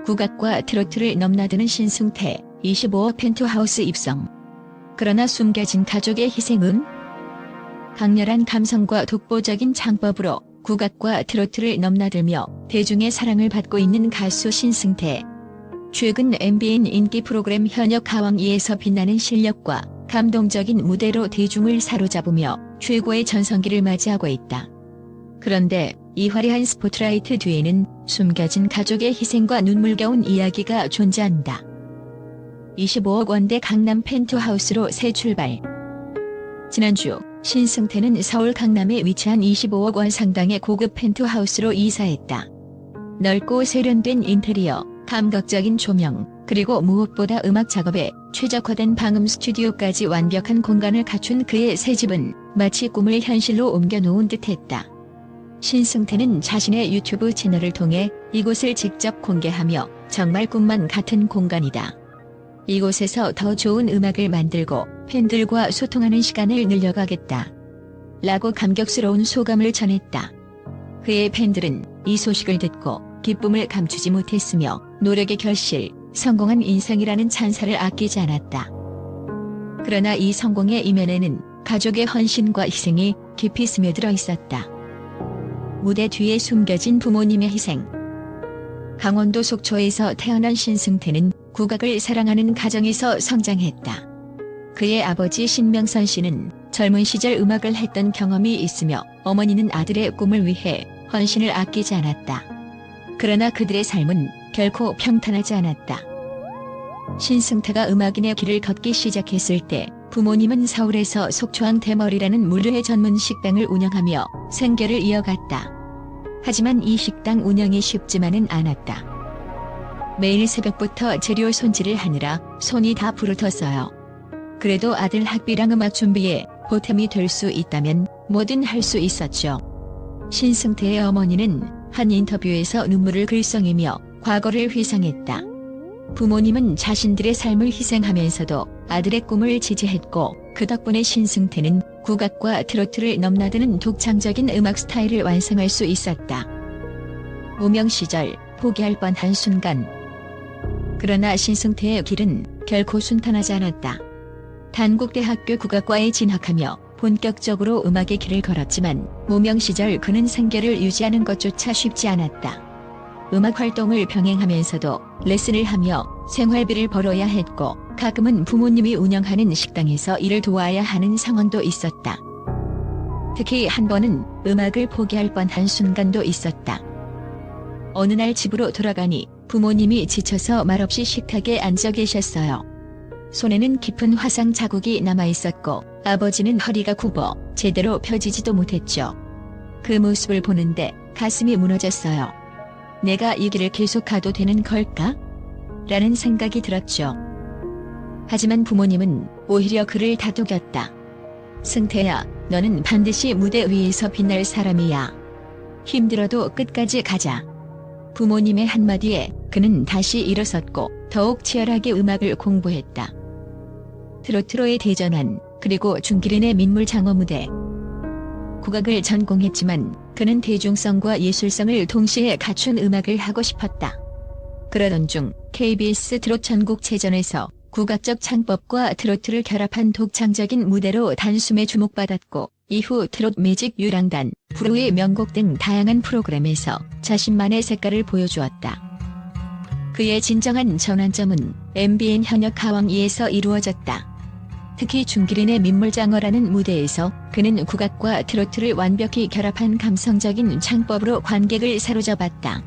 국악과 트로트를 넘나드는 신승태, 25억 펜트하우스 입성. 그러나 숨겨진 가족의 희생은? 강렬한 감성과 독보적인 창법으로 국악과 트로트를 넘나들며 대중의 사랑을 받고 있는 가수 신승태. 최근 MBN 인기 프로그램 현역 가왕2에서 빛나는 실력과 감동적인 무대로 대중을 사로잡으며 최고의 전성기를 맞이하고 있다. 그런데 이 화려한 스포트라이트 뒤에는 숨겨진 가족의 희생과 눈물겨운 이야기가 존재한다. 25억 원대 강남 펜트하우스로 새 출발. 지난주 신승태는 서울 강남에 위치한 25억 원 상당의 고급 펜트하우스로 이사했다. 넓고 세련된 인테리어, 감각적인 조명, 그리고 무엇보다 음악 작업에 최적화된 방음 스튜디오까지 완벽한 공간을 갖춘 그의 새 집은 마치 꿈을 현실로 옮겨놓은 듯했다. 신승태는 자신의 유튜브 채널을 통해 이곳을 직접 공개하며 정말 꿈만 같은 공간이다. 이곳에서 더 좋은 음악을 만들고 팬들과 소통하는 시간을 늘려가겠다. 라고 감격스러운 소감을 전했다. 그의 팬들은 이 소식을 듣고 기쁨을 감추지 못했으며 노력의 결실, 성공한 인생이라는 찬사를 아끼지 않았다. 그러나 이 성공의 이면에는 가족의 헌신과 희생이 깊이 스며들어 있었다. 무대 뒤에 숨겨진 부모님의 희생. 강원도 속초에서 태어난 신승태는 국악을 사랑하는 가정에서 성장했다. 그의 아버지 신명선 씨는 젊은 시절 음악을 했던 경험이 있으며 어머니는 아들의 꿈을 위해 헌신을 아끼지 않았다. 그러나 그들의 삶은 결코 평탄하지 않았다. 신승태가 음악인의 길을 걷기 시작했을 때 부모님은 서울에서 속초항 대머리라는 물회 전문 식당을 운영하며 생계를 이어갔다. 하지만 이 식당 운영이 쉽지만은 않았다. 매일 새벽부터 재료 손질을 하느라 손이 다 부르렀어요. 그래도 아들 학비랑 음악 준비에 보탬이 될 수 있다면 뭐든 할 수 있었죠. 신승태의 어머니는 한 인터뷰에서 눈물을 글썽이며 과거를 회상했다. 부모님은 자신들의 삶을 희생하면서도 아들의 꿈을 지지했고 그 덕분에 신승태는 국악과 트로트를 넘나드는 독창적인 음악 스타일을 완성할 수 있었다. 무명 시절 포기할 뻔한 순간. 그러나 신승태의 길은 결코 순탄하지 않았다. 단국대학교 국악과에 진학하며 본격적으로 음악의 길을 걸었지만 무명 시절 그는 생계를 유지하는 것조차 쉽지 않았다. 음악 활동을 병행하면서도 레슨을 하며 생활비를 벌어야 했고 가끔은 부모님이 운영하는 식당에서 일을 도와야 하는 상황도 있었다. 특히 한 번은 음악을 포기할 뻔한 순간도 있었다. 어느 날 집으로 돌아가니 부모님이 지쳐서 말없이 식탁에 앉아 계셨어요. 손에는 깊은 화상 자국이 남아있었고 아버지는 허리가 굽어 제대로 펴지지도 못했죠. 그 모습을 보는데 가슴이 무너졌어요. 내가 이 길을 계속 가도 되는 걸까? 라는 생각이 들었죠. 하지만 부모님은 오히려 그를 다독였다. 승태야, 너는 반드시 무대 위에서 빛날 사람이야. 힘들어도 끝까지 가자. 부모님의 한마디에 그는 다시 일어섰고 더욱 치열하게 음악을 공부했다. 트로트로의 대전환, 그리고 중기린의 민물장어 무대. 국악을 전공했지만 그는 대중성과 예술성을 동시에 갖춘 음악을 하고 싶었다. 그러던 중 KBS 트롯 전국체전에서 국악적 창법과 트로트를 결합한 독창적인 무대로 단숨에 주목받았고 이후 트롯 매직 유랑단, 브로의 명곡 등 다양한 프로그램에서 자신만의 색깔을 보여주었다. 그의 진정한 전환점은 MBN 현역 가왕2에서 이루어졌다. 특히 중기린의 민물장어라는 무대에서 그는 국악과 트로트를 완벽히 결합한 감성적인 창법으로 관객을 사로잡았다.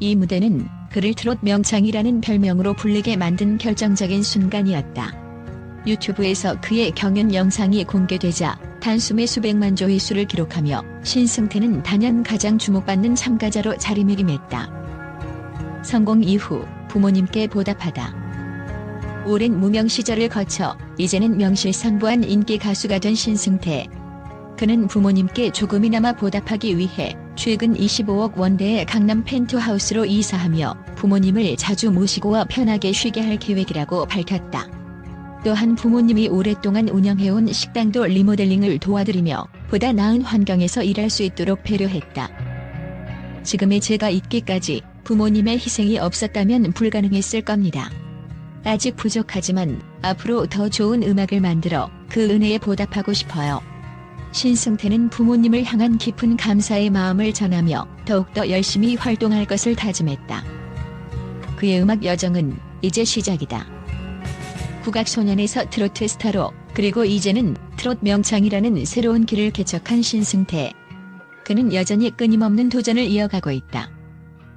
이 무대는 그를 트롯 명창이라는 별명으로 불리게 만든 결정적인 순간이었다. 유튜브에서 그의 경연 영상이 공개되자 단숨에 수백만 조회수를 기록하며 신승태는 단연 가장 주목받는 참가자로 자리매김했다. 성공 이후 부모님께 보답하다. 오랜 무명 시절을 거쳐 이제는 명실상부한 인기 가수가 된 신승태. 그는 부모님께 조금이나마 보답하기 위해 최근 25억 원대의 강남 펜트하우스로 이사하며 부모님을 자주 모시고와 편하게 쉬게 할 계획이라고 밝혔다. 또한 부모님이 오랫동안 운영해온 식당도 리모델링을 도와드리며 보다 나은 환경에서 일할 수 있도록 배려했다. 지금의 제가 있기까지 부모님의 희생이 없었다면 불가능했을 겁니다. 아직 부족하지만 앞으로 더 좋은 음악을 만들어 그 은혜에 보답하고 싶어요. 신승태는 부모님을 향한 깊은 감사의 마음을 전하며 더욱더 열심히 활동할 것을 다짐했다. 그의 음악 여정은 이제 시작이다. 국악소년에서 트로트 스타로, 그리고 이제는 트롯 명창이라는 새로운 길을 개척한 신승태. 그는 여전히 끊임없는 도전을 이어가고 있다.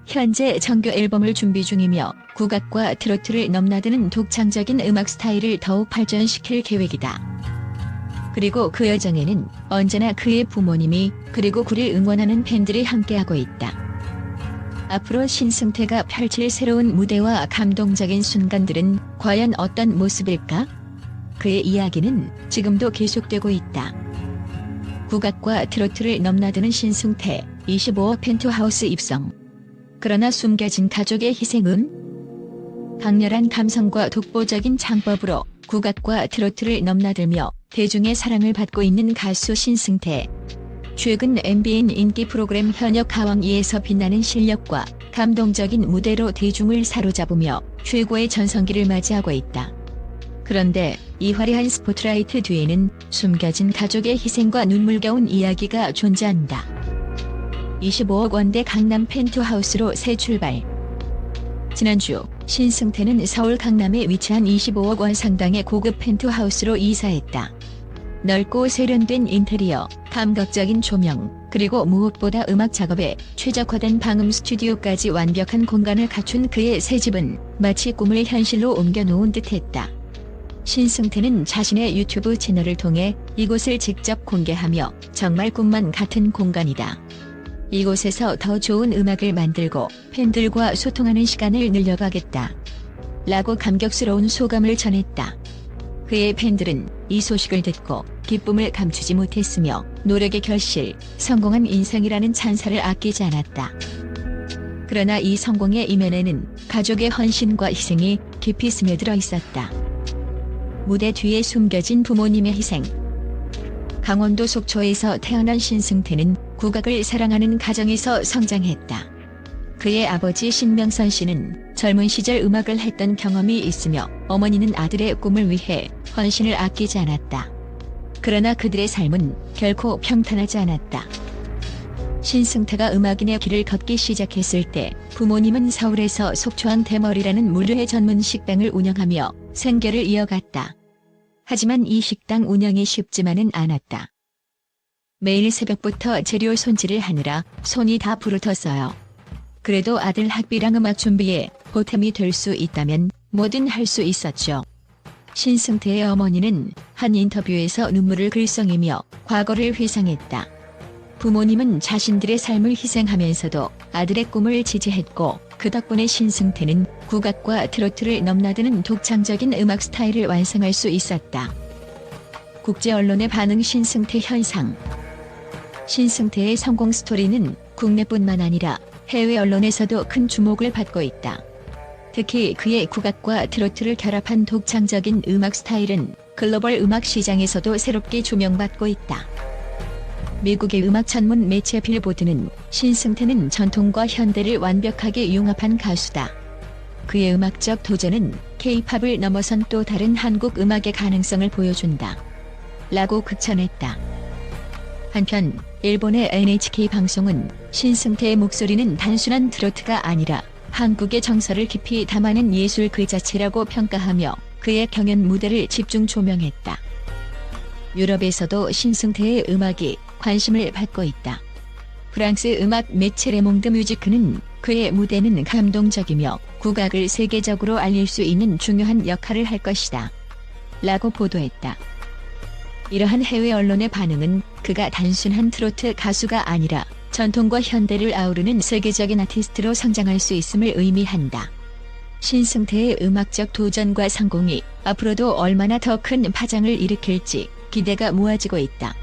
현재 정규 앨범을 준비 중이며 국악과 트로트를 넘나드는 독창적인 음악 스타일을 더욱 발전시킬 계획이다. 그리고 그 여정에는 언제나 그의 부모님이, 그리고 그를 응원하는 팬들이 함께하고 있다. 앞으로 신승태가 펼칠 새로운 무대와 감동적인 순간들은 과연 어떤 모습일까? 그의 이야기는 지금도 계속되고 있다. 국악과 트로트를 넘나드는 신승태, 25억 펜트하우스 입성. 그러나 숨겨진 가족의 희생은? 강렬한 감성과 독보적인 창법으로 국악과 트로트를 넘나들며 대중의 사랑을 받고 있는 가수 신승태. 최근 MBN 인기 프로그램 현역 가왕이에서 빛나는 실력과 감동적인 무대로 대중을 사로잡으며 최고의 전성기를 맞이하고 있다. 그런데 이 화려한 스포트라이트 뒤에는 숨겨진 가족의 희생과 눈물겨운 이야기가 존재한다. 25억 원대 강남 펜트하우스로 새 출발. 지난주 신승태는 서울 강남에 위치한 25억 원 상당의 고급 펜트하우스로 이사했다. 넓고 세련된 인테리어, 감각적인 조명, 그리고 무엇보다 음악 작업에 최적화된 방음 스튜디오까지 완벽한 공간을 갖춘 그의 새 집은 마치 꿈을 현실로 옮겨놓은 듯했다. 신승태는 자신의 유튜브 채널을 통해 이곳을 직접 공개하며 정말 꿈만 같은 공간이다. 이곳에서 더 좋은 음악을 만들고 팬들과 소통하는 시간을 늘려가겠다. 라고 감격스러운 소감을 전했다. 그의 팬들은 이 소식을 듣고 기쁨을 감추지 못했으며 노력의 결실, 성공한 인생이라는 찬사를 아끼지 않았다. 그러나 이 성공의 이면에는 가족의 헌신과 희생이 깊이 스며들어 있었다. 무대 뒤에 숨겨진 부모님의 희생. 강원도 속초에서 태어난 신승태는 국악을 사랑하는 가정에서 성장했다. 그의 아버지 신명선 씨는 젊은 시절 음악을 했던 경험이 있으며 어머니는 아들의 꿈을 위해 헌신을 아끼지 않았다. 그러나 그들의 삶은 결코 평탄하지 않았다. 신승태가 음악인의 길을 걷기 시작했을 때 부모님은 서울에서 속초항 대머리라는 물회 전문 식당을 운영하며 생계를 이어갔다. 하지만 이 식당 운영이 쉽지만은 않았다. 매일 새벽부터 재료 손질을 하느라 손이 다 부르텄어요. 그래도 아들 학비랑 음악 준비에 보탬이 될 수 있다면 뭐든 할 수 있었죠. 신승태의 어머니는 한 인터뷰에서 눈물을 글썽이며 과거를 회상했다. 부모님은 자신들의 삶을 희생하면서도 아들의 꿈을 지지했고 그 덕분에 신승태는 국악과 트로트를 넘나드는 독창적인 음악 스타일을 완성할 수 있었다. 국제 언론의 반응. 신승태 현상. 신승태의 성공 스토리는 국내뿐만 아니라 해외 언론에서도 큰 주목을 받고 있다. 특히 그의 국악과 트로트를 결합한 독창적인 음악 스타일은 글로벌 음악 시장에서도 새롭게 조명받고 있다. 미국의 음악 전문 매체 빌보드는 신승태는 전통과 현대를 완벽하게 융합한 가수다. 그의 음악적 도전은 K-팝을 넘어선 또 다른 한국 음악의 가능성을 보여준다. 라고 극찬했다. 한편 일본의 NHK 방송은 신승태의 목소리는 단순한 트로트가 아니라 한국의 정서를 깊이 담아낸 예술 그 자체라고 평가하며 그의 경연 무대를 집중 조명했다. 유럽에서도 신승태의 음악이 관심을 받고 있다. 프랑스 음악 매체 레몽드 뮤지크는 그의 무대는 감동적이며 국악을 세계적으로 알릴 수 있는 중요한 역할을 할 것이다. 라고 보도했다. 이러한 해외 언론의 반응은 그가 단순한 트로트 가수가 아니라 전통과 현대를 아우르는 세계적인 아티스트로 성장할 수 있음을 의미한다. 신승태의 음악적 도전과 성공이 앞으로도 얼마나 더 큰 파장을 일으킬지 기대가 모아지고 있다.